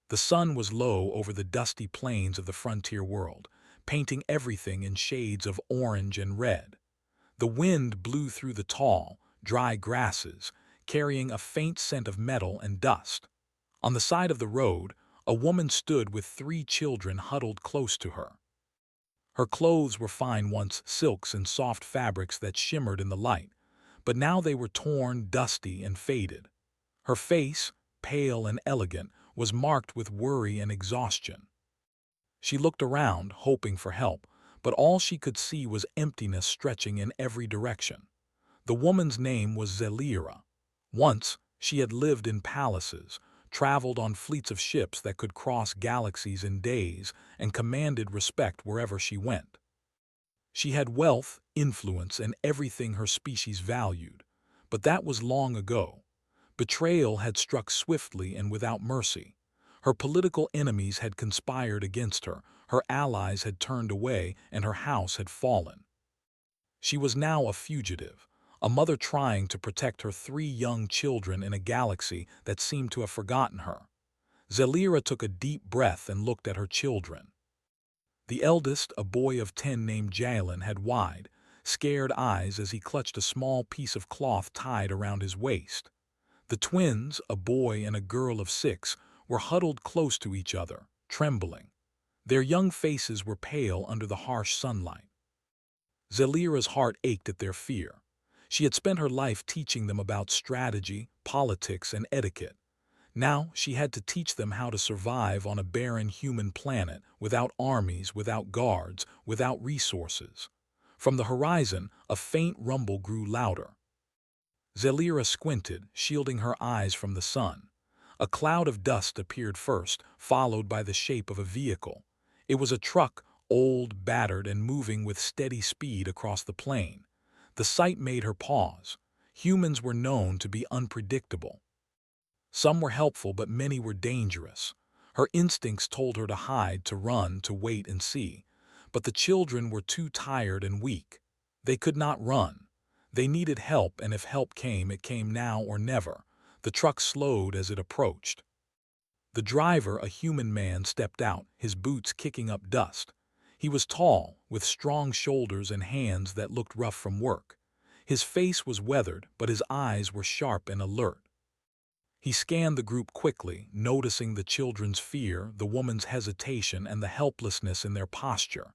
The sun was low over the dusty plains of the frontier world, painting everything in shades of orange and red. The wind blew through the tall, dry grasses, carrying a faint scent of metal and dust. On the side of the road, a woman stood with three children huddled close to her. Her clothes were fine once silks and soft fabrics that shimmered in the light, but now they were torn, dusty, and faded. Her face, pale and elegant, was marked with worry and exhaustion. She looked around, hoping for help, but all she could see was emptiness stretching in every direction. The woman's name was Zelira. Once, she had lived in palaces, traveled on fleets of ships that could cross galaxies in days, and commanded respect wherever she went. She had wealth, influence, and everything her species valued. But that was long ago. Betrayal had struck swiftly and without mercy. Her political enemies had conspired against her, her allies had turned away, and her house had fallen. She was now a fugitive, a mother trying to protect her three young children in a galaxy that seemed to have forgotten her. Zelira took a deep breath and looked at her children. The eldest, a boy of 10 named Jalen, had wide, scared eyes as he clutched a small piece of cloth tied around his waist. The twins, a boy and a girl of 6, were huddled close to each other, trembling. Their young faces were pale under the harsh sunlight. Zelira's heart ached at their fear. She had spent her life teaching them about strategy, politics, and etiquette. Now she had to teach them how to survive on a barren human planet, without armies, without guards, without resources. From the horizon, a faint rumble grew louder. Zelira squinted, shielding her eyes from the sun. A cloud of dust appeared first, followed by the shape of a vehicle. It was a truck, old, battered, and moving with steady speed across the plain. The sight made her pause. Humans were known to be unpredictable. Some were helpful, but many were dangerous. Her instincts told her to hide, to run, to wait and see. But the children were too tired and weak. They could not run. They needed help, and if help came, it came now or never. The truck slowed as it approached. The driver, a human man, stepped out, his boots kicking up dust. He was tall, with strong shoulders and hands that looked rough from work. His face was weathered, but his eyes were sharp and alert. He scanned the group quickly, noticing the children's fear, the woman's hesitation, and the helplessness in their posture.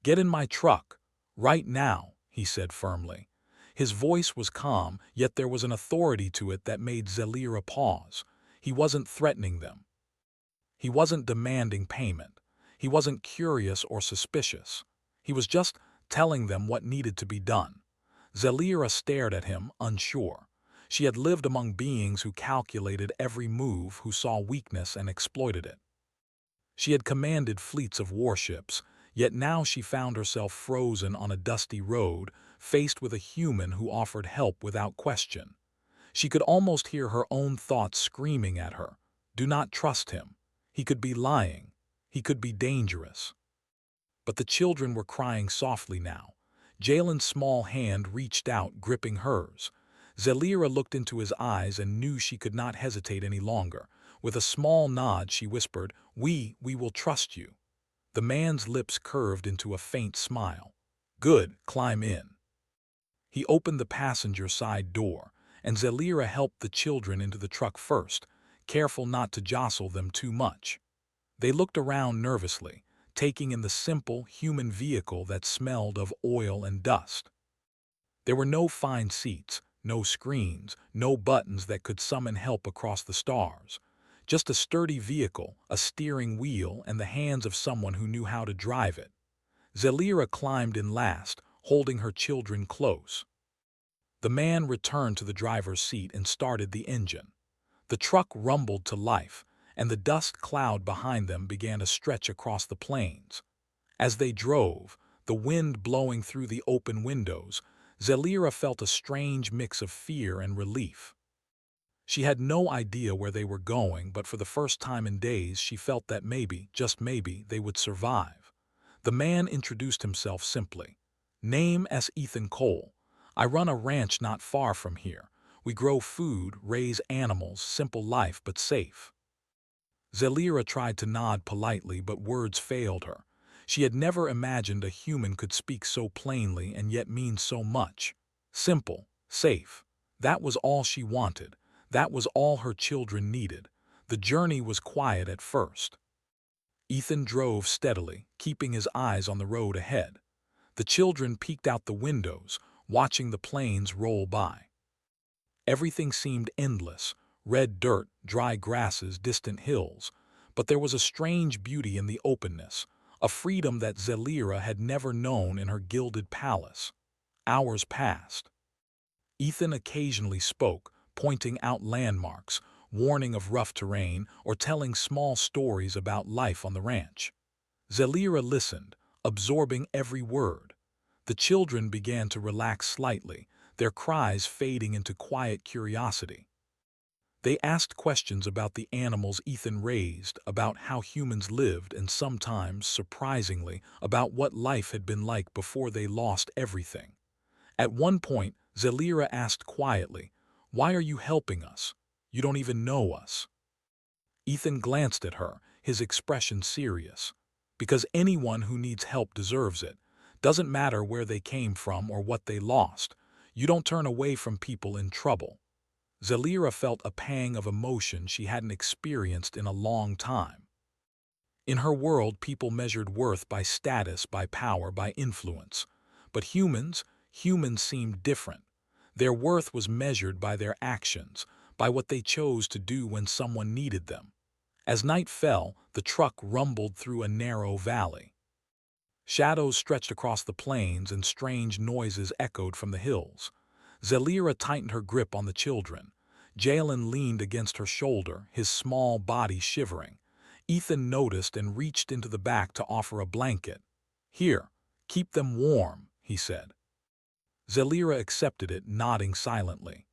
"Get in my truck, right now," he said firmly. His voice was calm, yet there was an authority to it that made Zelira pause. He wasn't threatening them. He wasn't demanding payment. He wasn't curious or suspicious. He was just telling them what needed to be done. Zelira stared at him, unsure. She had lived among beings who calculated every move, who saw weakness and exploited it. She had commanded fleets of warships, yet now she found herself frozen on a dusty road, faced with a human who offered help without question. She could almost hear her own thoughts screaming at her. Do not trust him. He could be lying. He could be dangerous. But the children were crying softly now. Jalen's small hand reached out, gripping hers. Zelira looked into his eyes and knew she could not hesitate any longer. With a small nod, she whispered, We will trust you." The man's lips curved into a faint smile. "Good, climb in." He opened the passenger side door, and Zelira helped the children into the truck first, careful not to jostle them too much. They looked around nervously, taking in the simple, human vehicle that smelled of oil and dust. There were no fine seats, no screens, no buttons that could summon help across the stars. Just a sturdy vehicle, a steering wheel, and the hands of someone who knew how to drive it. Zelira climbed in last, holding her children close. The man returned to the driver's seat and started the engine. The truck rumbled to life, and the dust cloud behind them began to stretch across the plains. As they drove, the wind blowing through the open windows, Zelira felt a strange mix of fear and relief. She had no idea where they were going, but for the first time in days she felt that maybe, just maybe, they would survive. The man introduced himself simply. "Name is Ethan Cole. I run a ranch not far from here. We grow food, raise animals, simple life but safe." Zelira tried to nod politely, but words failed her. She had never imagined a human could speak so plainly and yet mean so much. Simple, safe. That was all she wanted. That was all her children needed. The journey was quiet at first. Ethan drove steadily, keeping his eyes on the road ahead. The children peeked out the windows, watching the planes roll by. Everything seemed endless: red dirt, dry grasses, distant hills. But there was a strange beauty in the openness, a freedom that Zelira had never known in her gilded palace. Hours passed. Ethan occasionally spoke, pointing out landmarks, warning of rough terrain, or telling small stories about life on the ranch. Zelira listened, absorbing every word. The children began to relax slightly, their cries fading into quiet curiosity. They asked questions about the animals Ethan raised, about how humans lived, and sometimes, surprisingly, about what life had been like before they lost everything. At one point, Zelira asked quietly, "Why are you helping us? You don't even know us." Ethan glanced at her, his expression serious. "Because anyone who needs help deserves it. Doesn't matter where they came from or what they lost. You don't turn away from people in trouble." Zelira felt a pang of emotion she hadn't experienced in a long time. In her world, people measured worth by status, by power, by influence. But humans seemed different. Their worth was measured by their actions, by what they chose to do when someone needed them. As night fell, the truck rumbled through a narrow valley. Shadows stretched across the plains and strange noises echoed from the hills. Zelira tightened her grip on the children. Jalen leaned against her shoulder, his small body shivering. Ethan noticed and reached into the back to offer a blanket. "Here, keep them warm," he said. Zelira accepted it, nodding silently.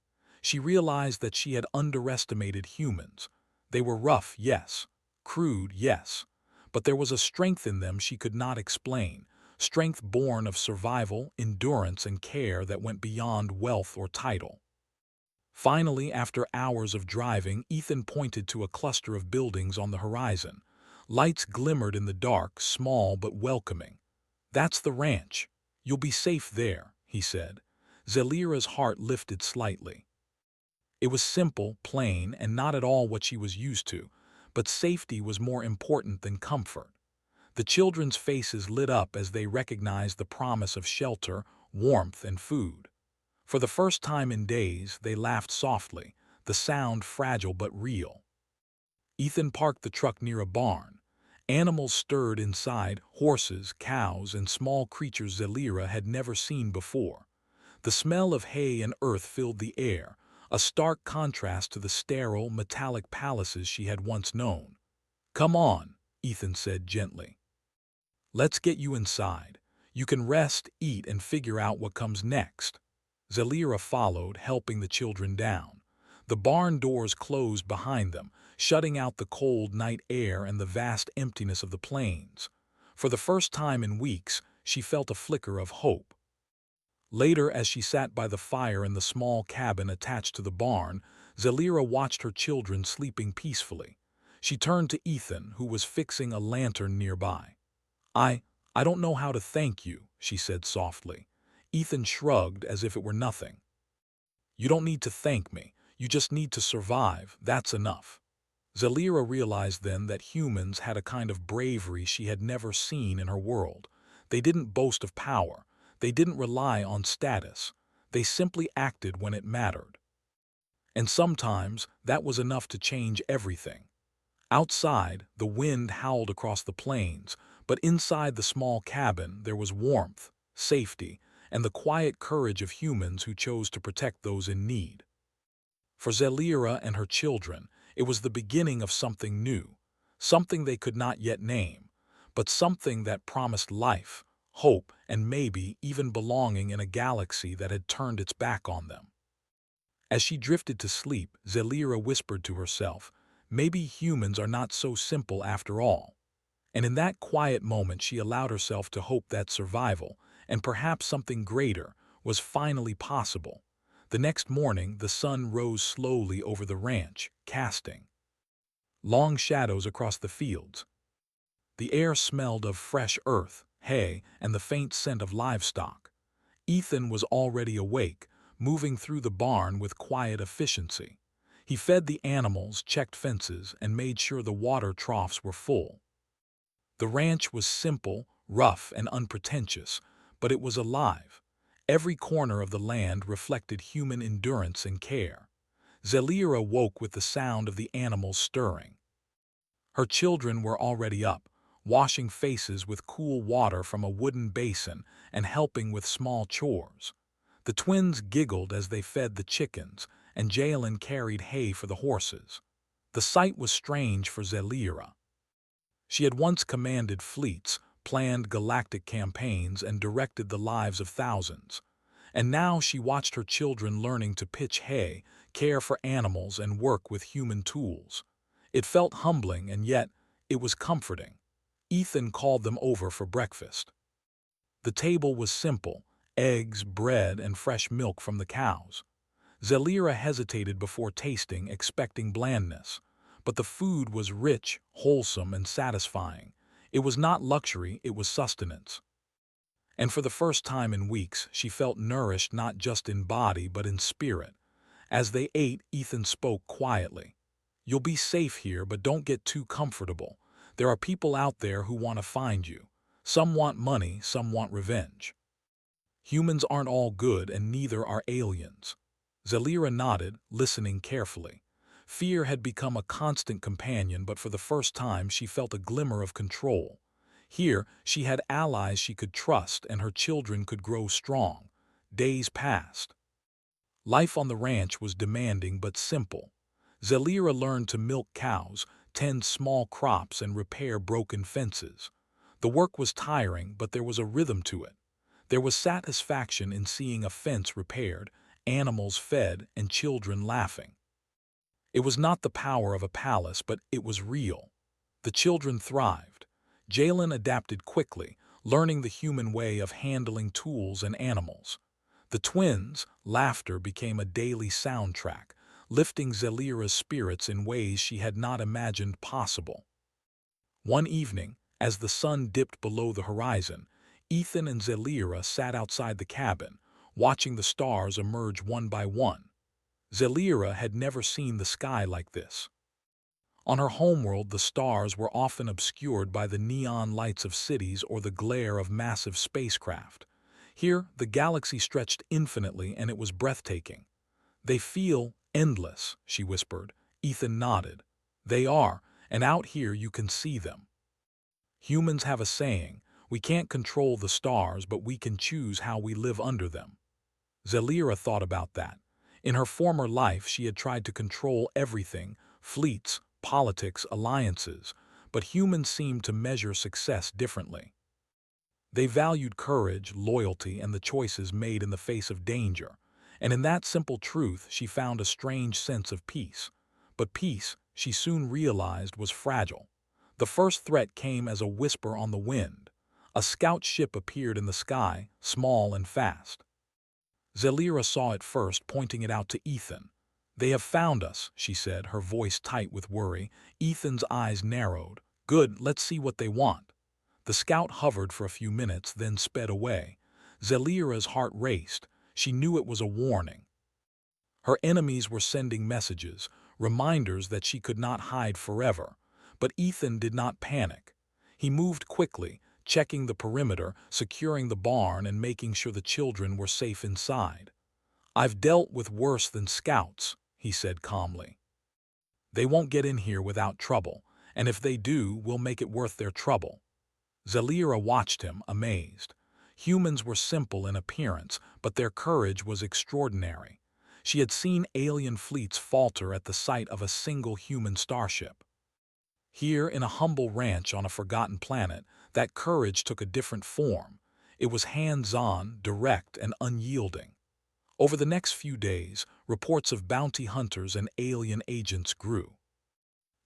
She realized that she had underestimated humans. They were rough, yes. Crude, yes. But there was a strength in them she could not explain, strength born of survival, endurance, and care that went beyond wealth or title. Finally, after hours of driving, Ethan pointed to a cluster of buildings on the horizon. Lights glimmered in the dark, small but welcoming. "That's the ranch. You'll be safe there," he said. Zelira's heart lifted slightly. It was simple, plain, and not at all what she was used to, but safety was more important than comfort. The children's faces lit up as they recognized the promise of shelter, warmth, and food. For the first time in days, they laughed softly, the sound fragile but real. Ethan parked the truck near a barn. Animals stirred inside: horses, cows, and small creatures Zelira had never seen before. The smell of hay and earth filled the air, a stark contrast to the sterile, metallic palaces she had once known. "Come on," Ethan said gently. "Let's get you inside. You can rest, eat, and figure out what comes next." Zelira followed, helping the children down. The barn doors closed behind them, shutting out the cold night air and the vast emptiness of the plains. For the first time in weeks, she felt a flicker of hope. Later, as she sat by the fire in the small cabin attached to the barn, Zelira watched her children sleeping peacefully. She turned to Ethan, who was fixing a lantern nearby. I don't know how to thank you," she said softly. Ethan shrugged as if it were nothing. "You don't need to thank me. You just need to survive. That's enough." Zelira realized then that humans had a kind of bravery she had never seen in her world. They didn't boast of power. They didn't rely on status. They simply acted when it mattered. And sometimes that was enough to change everything. Outside, the wind howled across the plains, but inside the small cabin there was warmth, safety, and the quiet courage of humans who chose to protect those in need. For Zelira and her children, it was the beginning of something new, something they could not yet name, but something that promised life, hope, and maybe even belonging in a galaxy that had turned its back on them. As she drifted to sleep, Zelira whispered to herself, "Maybe humans are not so simple after all." And in that quiet moment she allowed herself to hope that survival, and perhaps something greater, was finally possible. The next morning, the sun rose slowly over the ranch, casting long shadows across the fields. The air smelled of fresh earth, hay, and the faint scent of livestock. Ethan was already awake, moving through the barn with quiet efficiency. He fed the animals, checked fences, and made sure the water troughs were full. The ranch was simple, rough, and unpretentious, but it was alive. Every corner of the land reflected human endurance and care. Zelira woke with the sound of the animals stirring. Her children were already up, washing faces with cool water from a wooden basin and helping with small chores. The twins giggled as they fed the chickens, and Jalen carried hay for the horses. The sight was strange for Zelira. She had once commanded fleets, planned galactic campaigns, and directed the lives of thousands. And now she watched her children learning to pitch hay, care for animals, and work with human tools. It felt humbling, and yet it was comforting. Ethan called them over for breakfast. The table was simple: eggs, bread, and fresh milk from the cows. Zelira hesitated before tasting, expecting blandness. But the food was rich, wholesome, and satisfying. It was not luxury, it was sustenance. And for the first time in weeks, she felt nourished not just in body but in spirit. As they ate, Ethan spoke quietly. "You'll be safe here, but don't get too comfortable. There are people out there who want to find you. Some want money, some want revenge. Humans aren't all good, and neither are aliens." Zelira nodded, listening carefully. Fear had become a constant companion, but for the first time she felt a glimmer of control. Here, she had allies she could trust, and her children could grow strong. Days passed. Life on the ranch was demanding but simple. Zelira learned to milk cows, tend small crops, and repair broken fences. The work was tiring, but there was a rhythm to it. There was satisfaction in seeing a fence repaired, animals fed, and children laughing. It was not the power of a palace, but it was real. The children thrived. Jalen adapted quickly, learning the human way of handling tools and animals. The twins' laughter became a daily soundtrack, lifting Zelira's spirits in ways she had not imagined possible. One evening, as the sun dipped below the horizon, Ethan and Zelira sat outside the cabin, watching the stars emerge one by one. Zelira had never seen the sky like this. On her homeworld, the stars were often obscured by the neon lights of cities or the glare of massive spacecraft. Here, the galaxy stretched infinitely, and it was breathtaking. "They feel endless," she whispered. Ethan nodded. "They are, and out here you can see them. Humans have a saying: we can't control the stars, but we can choose how we live under them." Zelira thought about that. In her former life, she had tried to control everything: fleets, politics, alliances, but humans seemed to measure success differently. They valued courage, loyalty, and the choices made in the face of danger, and in that simple truth she found a strange sense of peace. But peace, she soon realized, was fragile. The first threat came as a whisper on the wind. A scout ship appeared in the sky, small and fast. Zelira saw it first, pointing it out to Ethan. "They have found us," she said, her voice tight with worry. Ethan's eyes narrowed. "Good, let's see what they want." The scout hovered for a few minutes, then sped away. Zelira's heart raced. She knew it was a warning. Her enemies were sending messages, reminders that she could not hide forever. But Ethan did not panic. He moved quickly, checking the perimeter, securing the barn, and making sure the children were safe inside. "I've dealt with worse than scouts," he said calmly. "They won't get in here without trouble, and if they do, we'll make it worth their trouble." Zelira watched him, amazed. Humans were simple in appearance, but their courage was extraordinary. She had seen alien fleets falter at the sight of a single human starship. Here, in a humble ranch on a forgotten planet, that courage took a different form. It was hands-on, direct, and unyielding. Over the next few days, reports of bounty hunters and alien agents grew.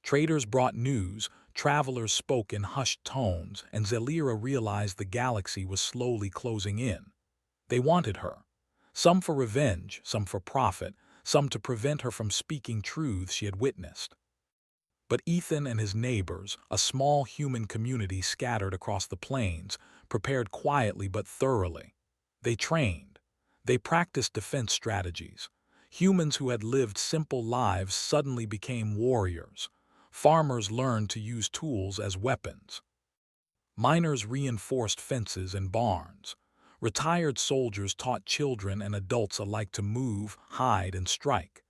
Traders brought news, travelers spoke in hushed tones, and Zelira realized the galaxy was slowly closing in. They wanted her. Some for revenge, some for profit, some to prevent her from speaking truths she had witnessed. But Ethan and his neighbors, a small human community scattered across the plains, prepared quietly but thoroughly. They trained. They practiced defense strategies. Humans who had lived simple lives suddenly became warriors. Farmers learned to use tools as weapons. Miners reinforced fences and barns. Retired soldiers taught children and adults alike to move, hide, and strike.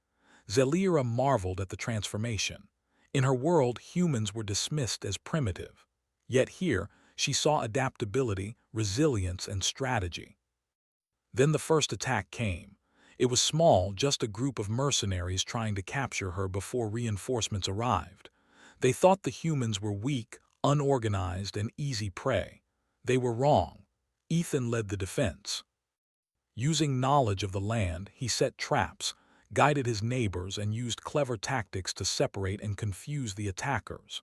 Zelira marveled at the transformation. In her world, humans were dismissed as primitive. Yet here, she saw adaptability, resilience, and strategy. Then the first attack came. It was small, just a group of mercenaries trying to capture her before reinforcements arrived. They thought the humans were weak, unorganized, and easy prey. They were wrong. Ethan led the defense. Using knowledge of the land, he set traps, guided his neighbors, and used clever tactics to separate and confuse the attackers.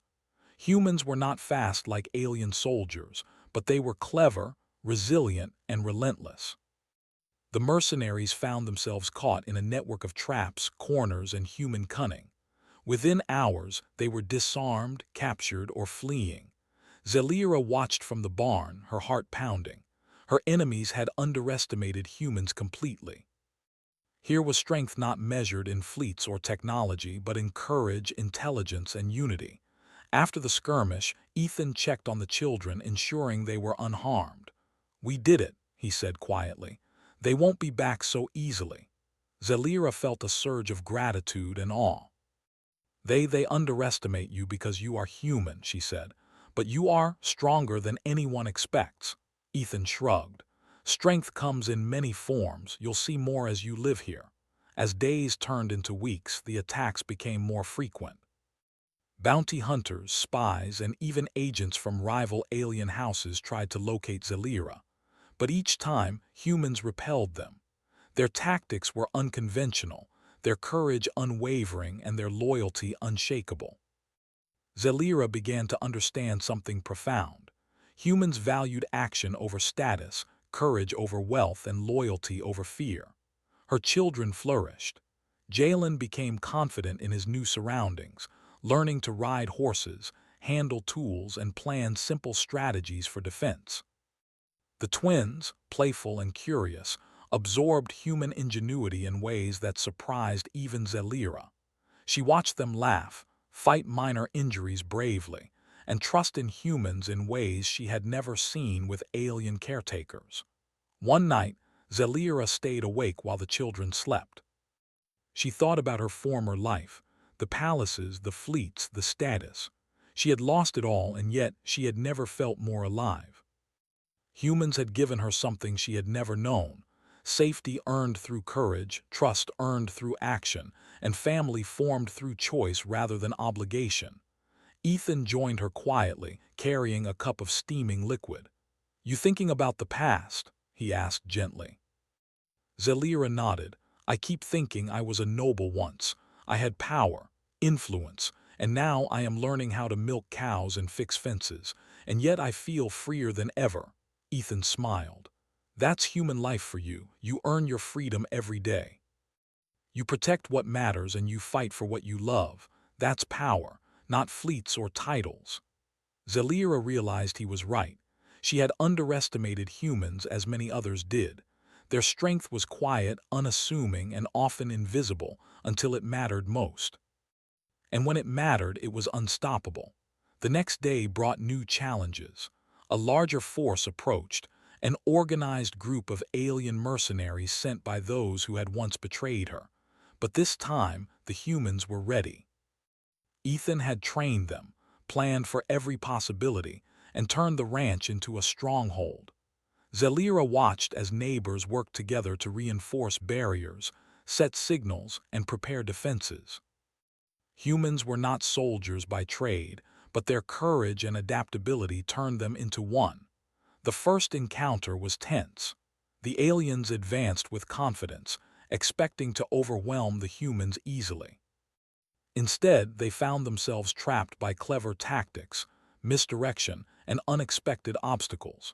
Humans were not fast like alien soldiers, but they were clever, resilient, and relentless. The mercenaries found themselves caught in a network of traps, corners, and human cunning. Within hours, they were disarmed, captured, or fleeing. Zelira watched from the barn, her heart pounding. Her enemies had underestimated humans completely. Here was strength not measured in fleets or technology, but in courage, intelligence, and unity. After the skirmish, Ethan checked on the children, ensuring they were unharmed. "We did it," he said quietly. "They won't be back so easily." Zelira felt a surge of gratitude and awe. They underestimate you because you are human," she said. "But you are stronger than anyone expects." Ethan shrugged. "Strength comes in many forms. You'll see more as you live here." As days turned into weeks, the attacks became more frequent. Bounty hunters, spies, and even agents from rival alien houses tried to locate Zelira. But each time, humans repelled them. Their tactics were unconventional, their courage unwavering, and their loyalty unshakable. Zelira began to understand something profound. Humans valued action over status, courage over wealth, and loyalty over fear. Her children flourished. Jalen became confident in his new surroundings, learning to ride horses, handle tools, and plan simple strategies for defense. The twins, playful and curious, absorbed human ingenuity in ways that surprised even Zelira. She watched them laugh, fight minor injuries bravely, and trust in humans in ways she had never seen with alien caretakers. One night, Zelira stayed awake while the children slept. She thought about her former life, the palaces, the fleets, the status. She had lost it all, and yet she had never felt more alive. Humans had given her something she had never known: safety earned through courage, trust earned through action, and family formed through choice rather than obligation. Ethan joined her quietly, carrying a cup of steaming liquid. "You thinking about the past?" he asked gently. Zelira nodded. "I keep thinking I was a noble once. I had power, influence, and now I am learning how to milk cows and fix fences, and yet I feel freer than ever." Ethan smiled. "That's human life for you. You earn your freedom every day. You protect what matters and you fight for what you love. That's power, not fleets or titles." Zelira realized he was right. She had underestimated humans as many others did. Their strength was quiet, unassuming, and often invisible until it mattered most. And when it mattered, it was unstoppable. The next day brought new challenges. A larger force approached, an organized group of alien mercenaries sent by those who had once betrayed her. But this time, the humans were ready. Ethan had trained them, planned for every possibility, and turned the ranch into a stronghold. Zelira watched as neighbors worked together to reinforce barriers, set signals, and prepare defenses. Humans were not soldiers by trade, but their courage and adaptability turned them into one. The first encounter was tense. The aliens advanced with confidence, expecting to overwhelm the humans easily. Instead, they found themselves trapped by clever tactics, misdirection, and unexpected obstacles.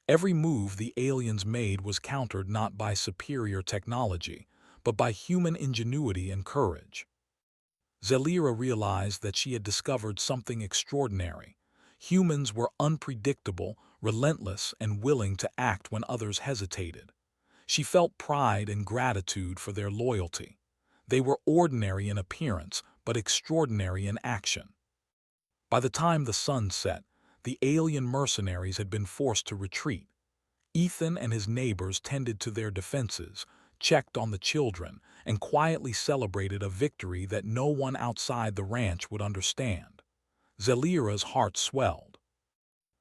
Every move the aliens made was countered not by superior technology, but by human ingenuity and courage. Zelira realized that she had discovered something extraordinary. Humans were unpredictable, relentless, and willing to act when others hesitated. She felt pride and gratitude for their loyalty. They were ordinary in appearance, but extraordinary in action. By the time the sun set, the alien mercenaries had been forced to retreat. Ethan and his neighbors tended to their defenses, checked on the children, and quietly celebrated a victory that no one outside the ranch would understand. Zelira's heart swelled.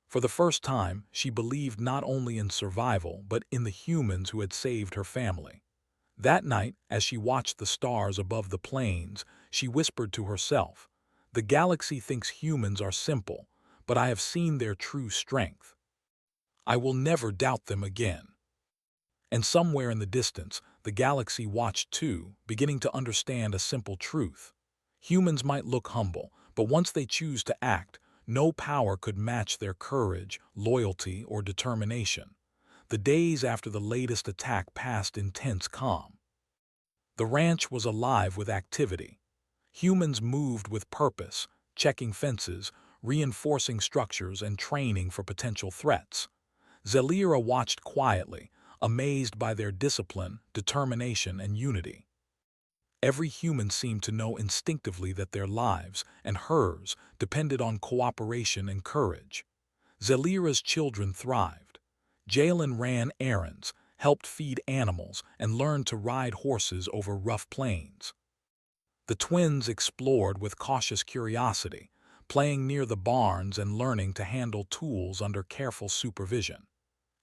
For the first time, she believed not only in survival but in the humans who had saved her family. That night, as she watched the stars above the plains, she whispered to herself, "The galaxy thinks humans are simple, but I have seen their true strength. I will never doubt them again." And somewhere in the distance, the galaxy watched too, beginning to understand a simple truth. Humans might look humble, but once they choose to act, no power could match their courage, loyalty, or determination. The days after the latest attack passed in tense calm. The ranch was alive with activity. Humans moved with purpose, checking fences, reinforcing structures, and training for potential threats. Zelira watched quietly, amazed by their discipline, determination, and unity. Every human seemed to know instinctively that their lives, and hers, depended on cooperation and courage. Zelira's children thrived. Jalen ran errands, helped feed animals, and learned to ride horses over rough plains. The twins explored with cautious curiosity, playing near the barns and learning to handle tools under careful supervision.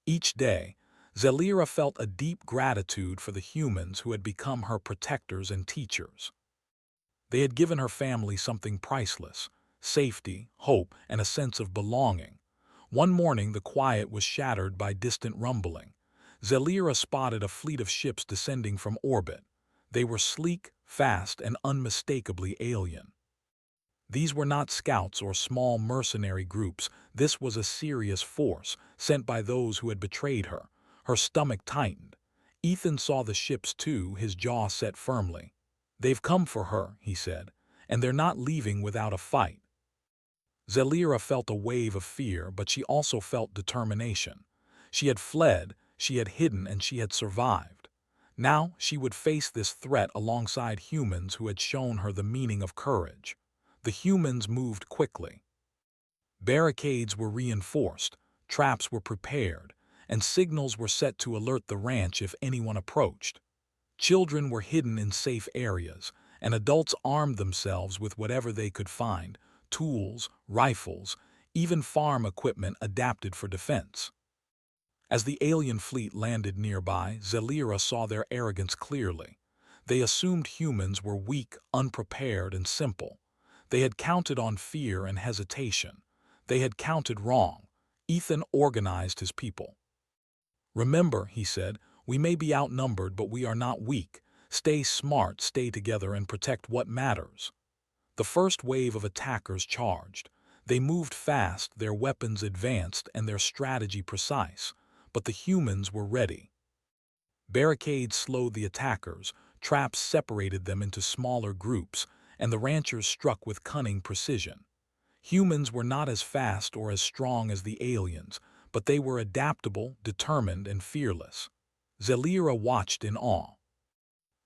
Each day, Zelira felt a deep gratitude for the humans who had become her protectors and teachers. They had given her family something priceless: safety, hope, and a sense of belonging. One morning, the quiet was shattered by distant rumbling. Zelira spotted a fleet of ships descending from orbit. They were sleek, fast, and unmistakably alien. These were not scouts or small mercenary groups. This was a serious force, sent by those who had betrayed her. Her stomach tightened. Ethan saw the ships too, his jaw set firmly. "They've come for her," he said, "and they're not leaving without a fight." Zelira felt a wave of fear, but she also felt determination. She had fled, she had hidden, and she had survived. Now she would face this threat alongside humans who had shown her the meaning of courage. The humans moved quickly. Barricades were reinforced, traps were prepared, and signals were set to alert the ranch if anyone approached. Children were hidden in safe areas, and adults armed themselves with whatever they could find: tools, rifles, even farm equipment adapted for defense. As the alien fleet landed nearby, Zelira saw their arrogance clearly. They assumed humans were weak, unprepared, and simple. They had counted on fear and hesitation. They had counted wrong. Ethan organized his people. "Remember," he said, "we may be outnumbered, but we are not weak. Stay smart, stay together, and protect what matters." The first wave of attackers charged. They moved fast, their weapons advanced, and their strategy precise. But the humans were ready. Barricades slowed the attackers, traps separated them into smaller groups, and the ranchers struck with cunning precision. Humans were not as fast or as strong as the aliens, but they were adaptable, determined, and fearless. Zelira watched in awe.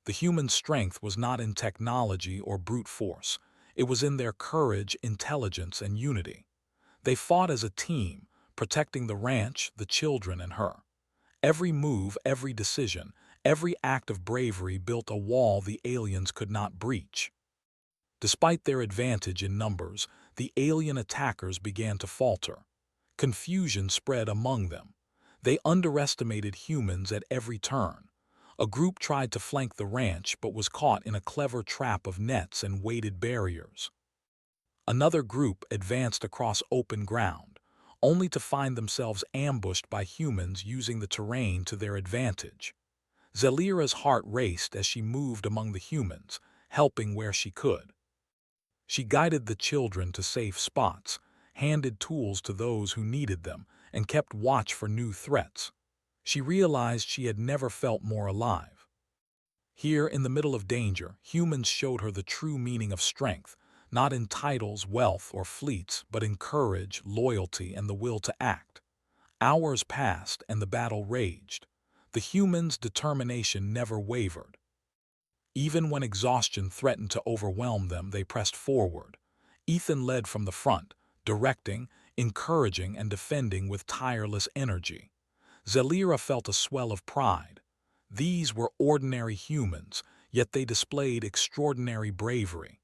The human strength was not in technology or brute force. It was in their courage, intelligence, and unity. They fought as a team, protecting the ranch, the children, and her. Every move, every decision, every act of bravery built a wall the aliens could not breach. Despite their advantage in numbers, the alien attackers began to falter. Confusion spread among them. They underestimated humans at every turn. A group tried to flank the ranch but was caught in a clever trap of nets and weighted barriers. Another group advanced across open ground, only to find themselves ambushed by humans using the terrain to their advantage. Zelira's heart raced as she moved among the humans, helping where she could. She guided the children to safe spots, handed tools to those who needed them, and kept watch for new threats. She realized she had never felt more alive. Here, in the middle of danger, humans showed her the true meaning of strength, not in titles, wealth, or fleets, but in courage, loyalty, and the will to act. Hours passed, and the battle raged. The humans' determination never wavered. Even when exhaustion threatened to overwhelm them, they pressed forward. Ethan led from the front, directing, encouraging, and defending with tireless energy. Zelira felt a swell of pride. These were ordinary humans, yet they displayed extraordinary bravery.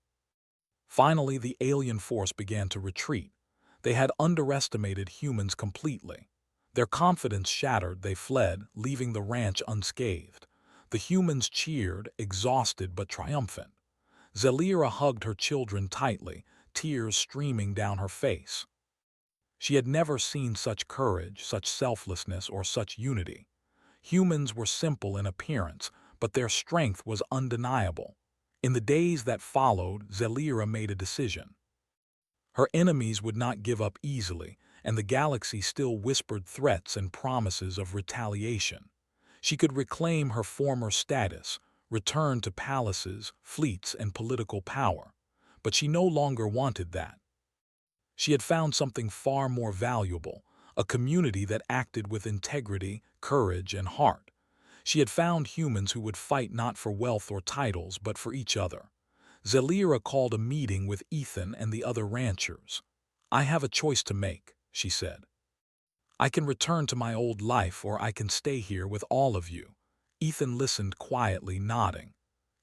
Finally, the alien force began to retreat. They had underestimated humans completely. Their confidence shattered, they fled, leaving the ranch unscathed. The humans cheered, exhausted but triumphant. Zelira hugged her children tightly, tears streaming down her face. She had never seen such courage, such selflessness, or such unity. Humans were simple in appearance, but their strength was undeniable. In the days that followed, Zelira made a decision. Her enemies would not give up easily, and the galaxy still whispered threats and promises of retaliation. She could reclaim her former status, return to palaces, fleets, and political power. But she no longer wanted that. She had found something far more valuable, a community that acted with integrity, courage, and heart. She had found humans who would fight not for wealth or titles, but for each other. Zelira called a meeting with Ethan and the other ranchers. "I have a choice to make," she said. "I can return to my old life, or I can stay here with all of you." Ethan listened quietly, nodding.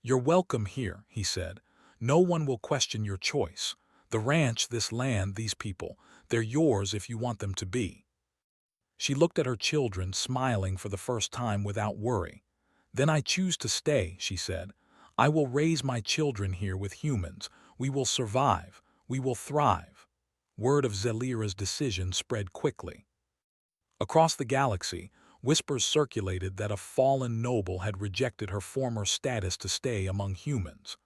"You're welcome here," he said. "No one will question your choice. The ranch, this land, these people, they're yours if you want them to be." She looked at her children, smiling for the first time without worry. "Then I choose to stay," she said. "I will raise my children here with humans. We will survive. We will thrive." Word of Zelira's decision spread quickly. Across the galaxy, whispers circulated that a fallen noble had rejected her former status to stay among humans.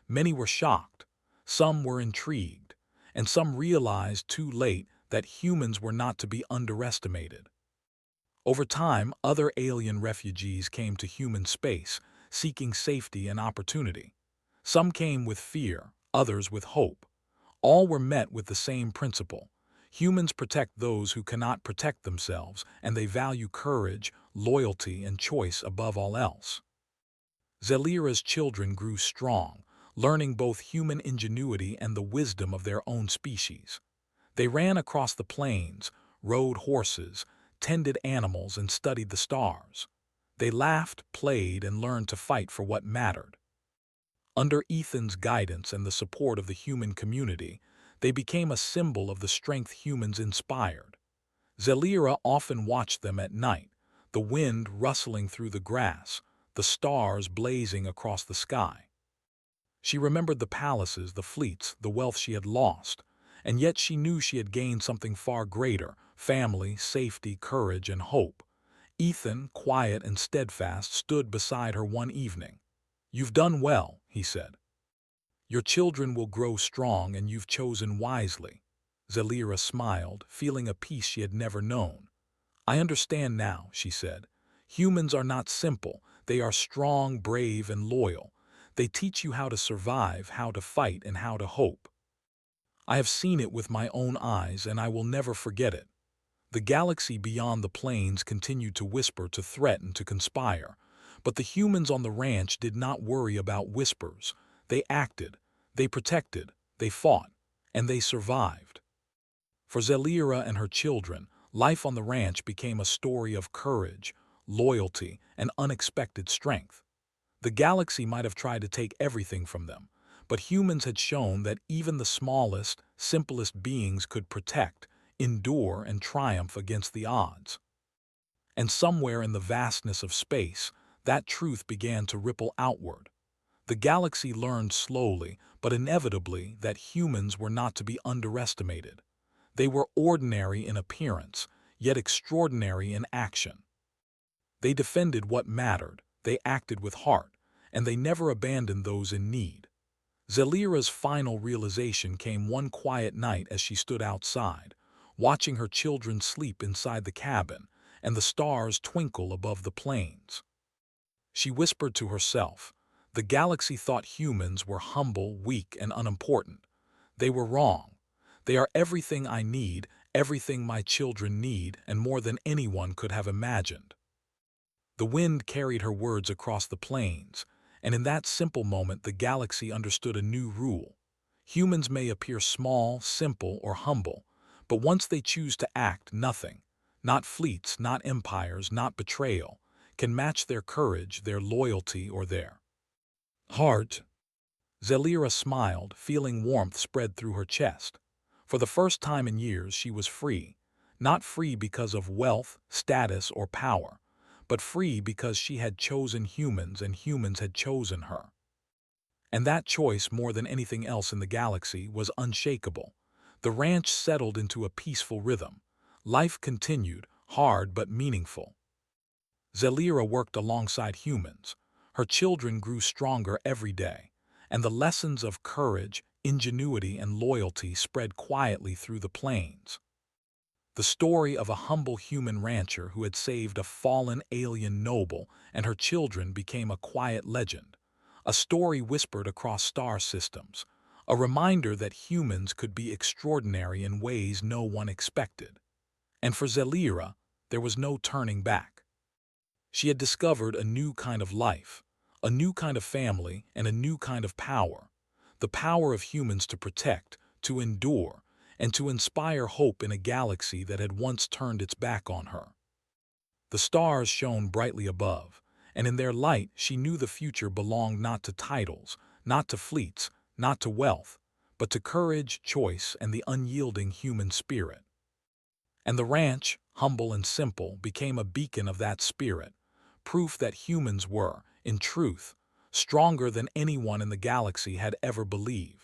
Many were shocked, some were intrigued, and some realized too late that humans were not to be underestimated. Over time, other alien refugees came to human space, seeking safety and opportunity. Some came with fear, others with hope. All were met with the same principle. Humans protect those who cannot protect themselves, and they value courage, loyalty, and choice above all else. Zelira's children grew strong, learning both human ingenuity and the wisdom of their own species. They ran across the plains, rode horses, tended animals, and studied the stars. They laughed, played, and learned to fight for what mattered. Under Ethan's guidance and the support of the human community, they became a symbol of the strength humans inspired. Zelira often watched them at night, the wind rustling through the grass, the stars blazing across the sky. She remembered the palaces, the fleets, the wealth she had lost, and yet she knew she had gained something far greater: family, safety, courage, and hope. Ethan, quiet and steadfast, stood beside her one evening. "You've done well," he said. "Your children will grow strong, and you've chosen wisely." Zelira smiled, feeling a peace she had never known. "I understand now," she said. "Humans are not simple. They are strong, brave, and loyal. They teach you how to survive, how to fight, and how to hope. I have seen it with my own eyes, and I will never forget it." The galaxy beyond the plains continued to whisper, to threaten, to conspire. But the humans on the ranch did not worry about whispers. They acted, they protected, they fought, and they survived. For Zelira and her children, life on the ranch became a story of courage, loyalty, and unexpected strength. The galaxy might have tried to take everything from them, but humans had shown that even the smallest, simplest beings could protect, endure, and triumph against the odds. And somewhere in the vastness of space, that truth began to ripple outward. The galaxy learned slowly, but inevitably, that humans were not to be underestimated. They were ordinary in appearance, yet extraordinary in action. They defended what mattered, they acted with heart, and they never abandoned those in need. Zelira's final realization came one quiet night as she stood outside, watching her children sleep inside the cabin and the stars twinkle above the plains. She whispered to herself, The galaxy thought humans were humble, weak, and unimportant. They were wrong. They are everything I need, everything my children need, and more than anyone could have imagined. The wind carried her words across the plains, and in that simple moment the galaxy understood a new rule. Humans may appear small, simple, or humble, but once they choose to act, nothing, not fleets, not empires, not betrayal, can match their courage, their loyalty, or their heart. Zelira smiled, feeling warmth spread through her chest. For the first time in years she was free, not free because of wealth, status, or power, but free because she had chosen humans and humans had chosen her. And that choice, more than anything else in the galaxy, was unshakable. The ranch settled into a peaceful rhythm. Life continued, hard but meaningful. Zelira worked alongside humans. Her children grew stronger every day, and the lessons of courage, ingenuity, and loyalty spread quietly through the plains. The story of a humble human rancher who had saved a fallen alien noble and her children became a quiet legend, a story whispered across star systems, a reminder that humans could be extraordinary in ways no one expected. And for Zelira, there was no turning back. She had discovered a new kind of life, a new kind of family, and a new kind of power, the power of humans to protect, to endure, and to inspire hope in a galaxy that had once turned its back on her. The stars shone brightly above, and in their light she knew the future belonged not to titles, not to fleets, not to wealth, but to courage, choice, and the unyielding human spirit. And the ranch, humble and simple, became a beacon of that spirit, proof that humans were, in truth, stronger than anyone in the galaxy had ever believed.